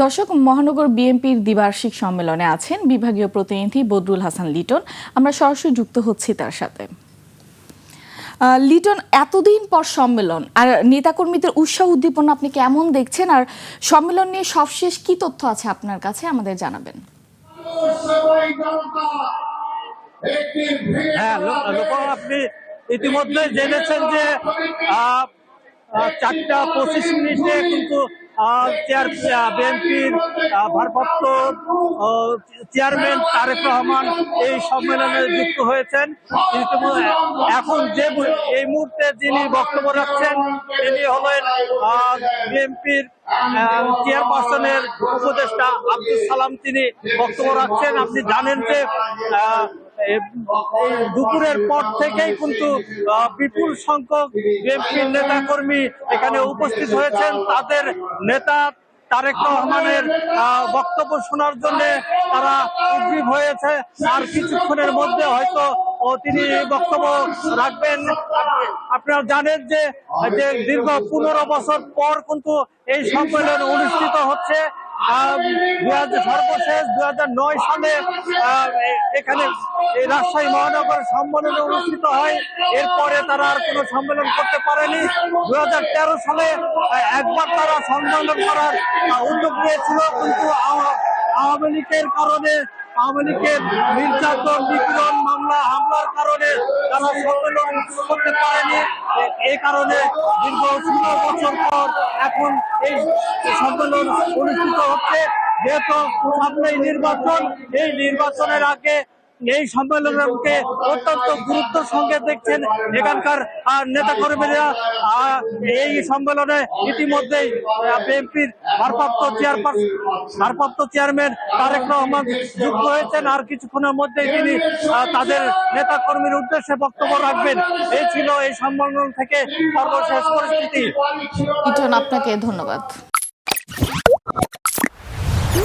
দর্শক, মহানগর বিএনপির দ্বিবার্ষিক সম্মেলনে আছেন বিভাগীয় প্রতিনিধি বদরুল হাসান লিটন। আমরা সরাসরি যুক্ত হচ্ছি তার সাথে। লিটন, এতদিন পর সম্মেলন আর নেতাকর্মীদের উৎসাহ উদ্দীপনা আপনি কেমন দেখছেন, আর সম্মেলন নিয়ে সবশেষ কি তথ্য আছে আপনার কাছে আমাদের জানাবেন। হ্যাঁ, আপনি ইতিমধ্যে জেনেছেন যে 4:25 কিন্তু বিএনপির ভারপ্রাপ্ত চেয়ারম্যান তারেক রহমান এই সম্মেলনে যুক্ত হয়েছেন। এখন যে এই মুহূর্তে যিনি বক্তব্য রাখছেন তিনি হলেন বিএনপির চেয়ারপারসনের উপদেষ্টা আব্দুল সালাম। তিনি বক্তব্য রাখছেন। আপনি জানেন যে দুপুরের পর থেকেই কিন্তু বিপুল সংখ্যক বিএনপির নেতা কর্মী এখানে উপস্থিত হয়েছেন। তাদের নেতা তারেক রহমানের বক্তব্য শোনার জন্য তারা উদ্গ্রীব হয়েছে। আর কিছুক্ষণের মধ্যে হয়তো তিনি বক্তব্য রাখবেন। আপনারা জানেন যে দীর্ঘ 15 বছর পর কিন্তু এই সম্মেলন অনুষ্ঠিত হচ্ছে। সর্বশেষ 2009 সালে এখানে এই রাজশাহী মহানগর সম্মেলন অনুষ্ঠিত হয়। এরপরে তারা আর কোনো সম্মেলন করতে পারেনি। 2013 সালে একবার তারা সম্মেলন করার উদ্যোগ নিয়েছিল, কিন্তু আওয়ামী লীগের কারণে, আওয়ামী লীগের নির্যাতন, নিপীড়ন, মামলা হামলার কারণে তারা সম্মেলন করতে পারেনি। এই কারণে দীর্ঘ 16 বছর পর এখন এই সম্মেলন অনুষ্ঠিত হচ্ছে। যেহেতু সামনেই নির্বাচন, এই নির্বাচনের আগে এই সম্মেলনকে অত্যন্ত গুরুত্বের সঙ্গে দেখছেন এখানকার নেতাকর্মীরা। এই সম্মেলনে ইতিমধ্যেই বিএনপির ভারপ্রাপ্ত চেয়ারম্যান তারেক রহমান যুক্ত হয়েছেন। আর কিছুক্ষণের মধ্যেই তিনি তাদের নেতাকর্মীর উদ্দেশ্যে বক্তব্য রাখবেন। এই ছিল এই সম্মেলন থেকে সর্বশেষ পরিস্থিতি। লিটন, আপনাকে ধন্যবাদ।